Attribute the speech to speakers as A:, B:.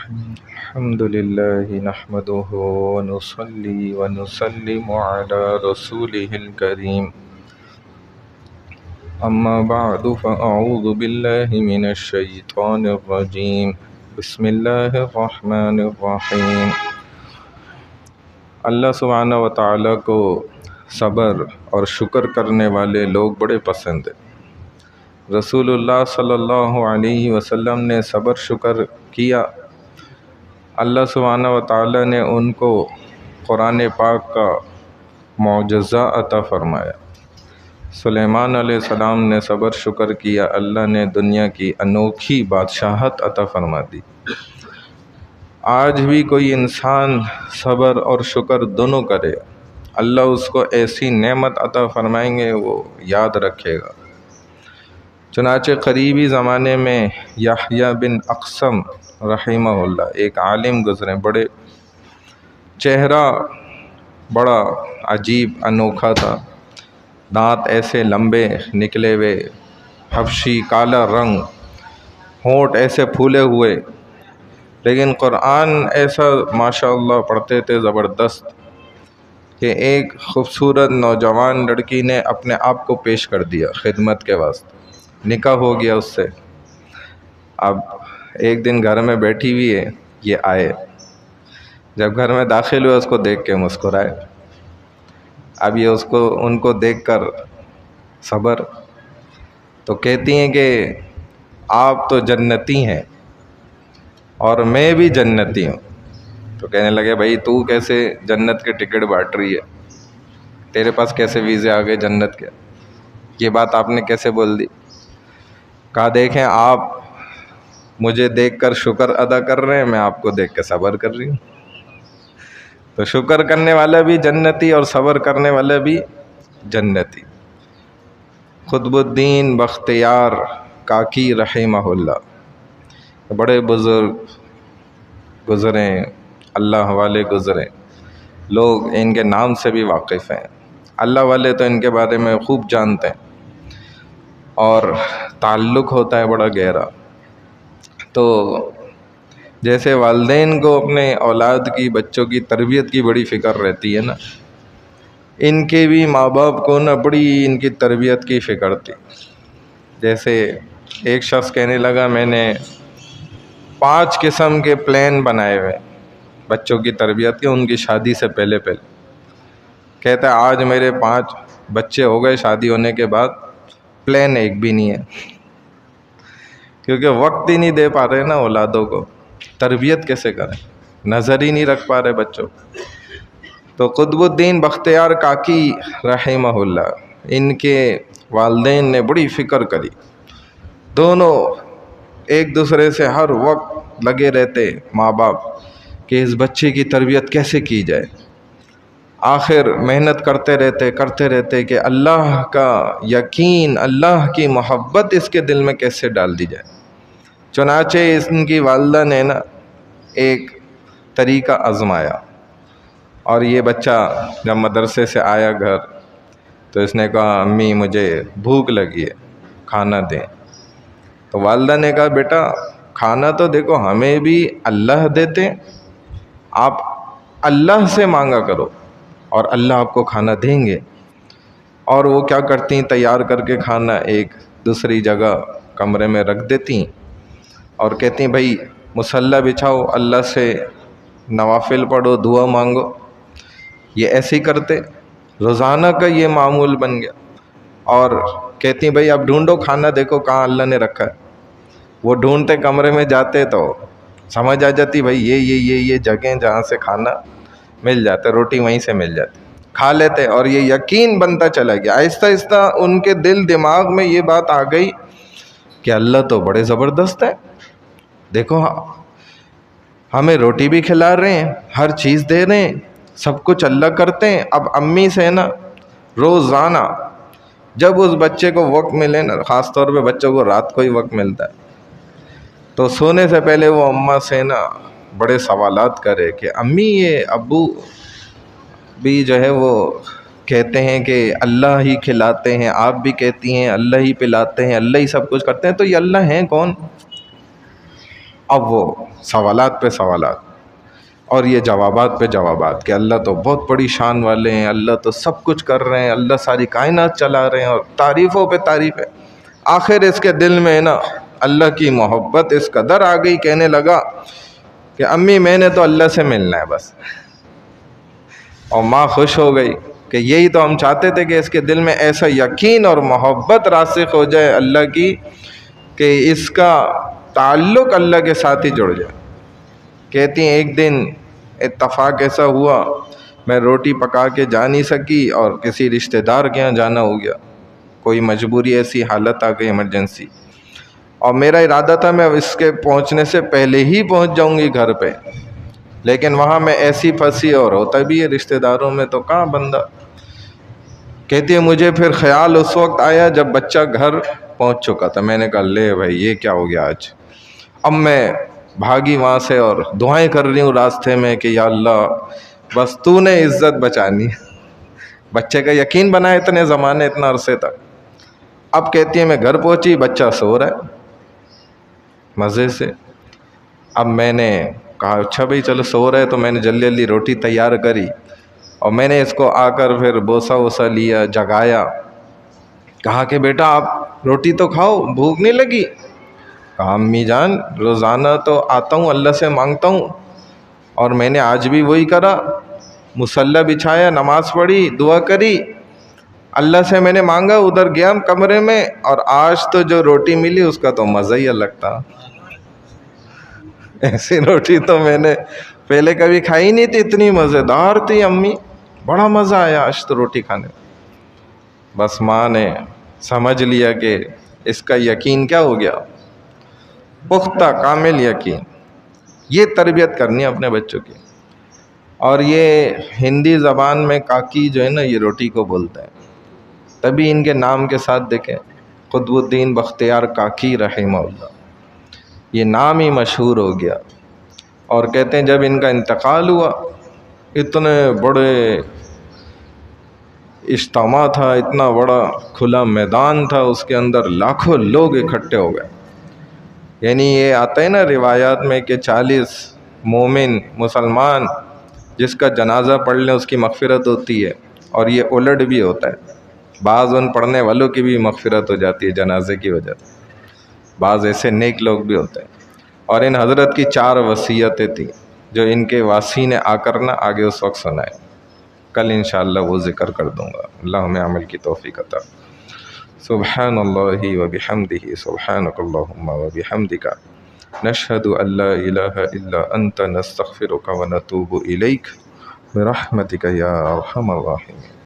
A: الحمد لله نحمده ونصلي ونسلم على رسوله الكريم أما بعد فأعوذ بالله من الشيطان الرجيم بسم الله الرحمن الرحيم۔ اللہ سبحانہ و تعالیٰ کو صبر اور شکر کرنے والے لوگ بڑے پسند ہیں۔ رسول اللہ صلی اللہ علیہ وسلم نے صبر شکر کیا۔ اللہ سبحانہ و تعالیٰ نے ان کو قرآن پاک کا معجزہ عطا فرمایا۔ سلیمان علیہ السلام نے صبر شکر کیا، اللہ نے دنیا کی انوکھی بادشاہت عطا فرما دی۔ آج بھی کوئی انسان صبر اور شکر دونوں کرے، اللہ اس کو ایسی نعمت عطا فرمائیں گے وہ یاد رکھے گا۔ چنانچہ قریبی زمانے میں یحییٰ بن اقسم رحمہ اللہ ایک عالم گزرے، بڑے چہرہ بڑا عجیب انوکھا تھا، دانت ایسے لمبے نکلے ہوئے، حبشی کالا رنگ، ہونٹ ایسے پھولے ہوئے، لیکن قرآن ایسا ماشاءاللہ پڑھتے تھے زبردست کہ ایک خوبصورت نوجوان لڑکی نے اپنے آپ کو پیش کر دیا خدمت کے واسطے، نکاح ہو گیا اس سے۔ اب ایک دن گھر میں بیٹھی ہوئی ہے، یہ آئے، جب گھر میں داخل ہوئے اس کو دیکھ کے مسکرائے۔ اب یہ ان کو دیکھ کر صبر، تو کہتی ہیں کہ آپ تو جنتی ہیں اور میں بھی جنتی ہوں۔ تو کہنے لگے بھائی تو کیسے جنت کے ٹکٹ بانٹ رہی ہے، تیرے پاس کیسے ویزے آ گئے جنت کے، یہ بات آپ نے کیسے بول دی؟ کہا دیکھیں آپ مجھے دیکھ کر شکر ادا کر رہے ہیں، میں آپ کو دیکھ کے صبر کر رہی ہوں۔ تو شکر کرنے والا بھی جنتی اور صبر کرنے والا بھی جنتی۔ قطب الدین بختیار کاکی رحمہ اللہ، بڑے بزرگ گزرے، اللہ والے گزرے، لوگ ان کے نام سے بھی واقف ہیں، اللہ والے تو ان کے بارے میں خوب جانتے ہیں اور تعلق ہوتا ہے بڑا گہرا۔ تو جیسے والدین کو اپنے اولاد کی بچوں کی تربیت کی بڑی فکر رہتی ہے نا، ان کے بھی ماں باپ کو نا بڑی ان کی تربیت کی فکر تھی۔ جیسے ایک شخص کہنے لگا میں نے 5 قسم کے پلان بنائے ہوئے بچوں کی تربیت کے، ان کی شادی سے پہلے کہتا ہے آج میرے 5 بچے ہو گئے، شادی ہونے کے بعد پلان ایک بھی نہیں ہے، کیونکہ وقت ہی نہیں دے پا رہے نا اولادوں کو، تربیت کیسے کریں، نظر ہی نہیں رکھ پا رہے بچوں۔ تو قطب الدین بختیار کاکی رحمہ اللہ، ان کے والدین نے بڑی فکر کری، دونوں ایک دوسرے سے ہر وقت لگے رہتے ماں باپ کہ اس بچے کی تربیت کیسے کی جائے۔ آخر محنت کرتے رہتے کہ اللہ کا یقین، اللہ کی محبت اس کے دل میں کیسے ڈال دی جائے۔ چنانچہ ان کی والدہ نے نا ایک طریقہ آزمایا، اور یہ بچہ جب مدرسے سے آیا گھر تو اس نے کہا امی مجھے بھوک لگی ہے، کھانا دیں۔ تو والدہ نے کہا بیٹا کھانا تو دیکھو ہمیں بھی اللہ دیتے، آپ اللہ سے مانگا کرو اور اللہ آپ کو کھانا دیں گے۔ اور وہ کیا کرتی ہیں، تیار کر کے کھانا ایک دوسری جگہ کمرے میں رکھ دیتی ہیں اور کہتی ہیں بھائی مصلی بچھاؤ، اللہ سے نوافل پڑھو، دعا مانگو۔ یہ ایسے ہی کرتے، روزانہ کا یہ معمول بن گیا۔ اور کہتی ہیں بھائی اب ڈھونڈو کھانا، دیکھو کہاں اللہ نے رکھا ہے۔ وہ ڈھونڈتے کمرے میں جاتے تو سمجھ آ جاتی بھائی یہ جگہیں جہاں سے کھانا مل جاتا، روٹی وہیں سے مل جاتی، کھا لیتے، اور یہ یقین بنتا چلا گیا۔ آہستہ آہستہ ان کے دل دماغ میں یہ بات آ گئی کہ اللہ تو بڑے زبردست ہے، دیکھو ہمیں روٹی بھی کھلا رہے ہیں، ہر چیز دے رہے ہیں، سب کچھ اللہ کرتے ہیں۔ اب امی سے نا روزانہ جب اس بچے کو وقت ملے نا، خاص طور پہ بچوں کو رات کو ہی وقت ملتا ہے، تو سونے سے پہلے وہ اماں سے نا بڑے سوالات کرے کہ امی یہ ابو بھی جو ہے وہ کہتے ہیں کہ اللہ ہی کھلاتے ہیں، آپ بھی کہتی ہیں اللہ ہی پلاتے ہیں، اللہ ہی سب کچھ کرتے ہیں، تو یہ اللہ ہیں کون؟ اب وہ سوالات پہ سوالات اور یہ جوابات پہ جوابات کہ اللہ تو بہت بڑی شان والے ہیں، اللہ تو سب کچھ کر رہے ہیں، اللہ ساری کائنات چلا رہے ہیں، اور تعریفوں پہ تعریفیں۔ آخر اس کے دل میں نا اللہ کی محبت اس قدر آ گئی، کہنے لگا کہ امی میں نے تو اللہ سے ملنا ہے بس۔ اور ماں خوش ہو گئی کہ یہی تو ہم چاہتے تھے کہ اس کے دل میں ایسا یقین اور محبت راسخ ہو جائے اللہ کی کہ اس کا تعلق اللہ کے ساتھ ہی جڑ جائے۔ کہتی ہیں ایک دن اتفاق ایسا ہوا، میں روٹی پکا کے جا نہیں سکی اور کسی رشتہ دار کے یہاں جانا ہو گیا، کوئی مجبوری ایسی حالت آ گئی ایمرجنسی، اور میرا ارادہ تھا میں اس کے پہنچنے سے پہلے ہی پہنچ جاؤں گی گھر پہ، لیکن وہاں میں ایسی پھنسی اور ہوتا بھی ہے رشتہ داروں میں تو کہاں بندہ۔ کہتی ہے مجھے پھر خیال اس وقت آیا جب بچہ گھر پہنچ چکا تھا، میں نے کہا لے بھائی یہ کیا ہو گیا آج۔ اب میں بھاگی وہاں سے اور دعائیں کر رہی ہوں راستے میں کہ یا اللہ بس تو نے عزت بچانی، بچے کا یقین بنا اتنے زمانے اتنا عرصے تک۔ اب کہتی ہے میں گھر پہنچی، بچہ سو رہا ہے مزے سے۔ اب میں نے کہا اچھا بھائی چلو سو رہے، تو میں نے جلدی جلدی روٹی تیار کری اور میں نے اس کو آ کر پھر بوسا ووسا لیا، جگایا، کہا کہ بیٹا آپ روٹی تو کھاؤ، بھوک نہیں لگی؟ کہا امی جان روزانہ تو آتا ہوں اللہ سے مانگتا ہوں، اور میں نے آج بھی وہی کرا، مصلی بچھایا، نماز پڑھی، دعا کری، اللہ سے میں نے مانگا، ادھر گیا کمرے میں، اور آج تو جو روٹی ملی اس کا تو مزہ ہی الگ تھا۔ ایسی روٹی تو میں نے پہلے کبھی کھائی نہیں تھی، اتنی مزیدار تھی امی، بڑا مزہ آیا آج تو روٹی کھانے میں۔ بس ماں نے سمجھ لیا کہ اس کا یقین کیا ہو گیا، پختہ کامل یقین۔ یہ تربیت کرنی ہے اپنے بچوں کی۔ اور یہ ہندی زبان میں کاکی جو ہے نا یہ روٹی کو بولتا ہے، تبھی ان کے نام کے ساتھ دیکھیں قطب الدین بختیار کاکی رحمہ اللہ، یہ نام ہی مشہور ہو گیا۔ اور کہتے ہیں جب ان کا انتقال ہوا، اتنے بڑے اجتماع تھا، اتنا بڑا کھلا میدان تھا، اس کے اندر لاکھوں لوگ اکٹھے ہو گئے۔ یعنی یہ آتا ہے نا روایات میں کہ 40 مومن مسلمان جس کا جنازہ پڑھ لیں اس کی مغفرت ہوتی ہے، اور یہ الٹ بھی ہوتا ہے، بعض ان پڑھنے والوں کی بھی مغفرت ہو جاتی ہے جنازے کی وجہ سے، بعض ایسے نیک لوگ بھی ہوتے ہیں۔ اور ان حضرت کی 4 وصیتیں تھیں جو ان کے واسی نے آ کر نہ آگے اس وقت سنائے، کل انشاءاللہ وہ ذکر کر دوں گا۔ اللہ ہمیں عمل کی توفیق عطا۔ سبحان اللہ و بحمدہ، سبحانک اللہم و بحمدک، نشہد ان لا الہ الا انت، نستغفرک و نتوب الیک، برحمتک یا ارحم الراحمین۔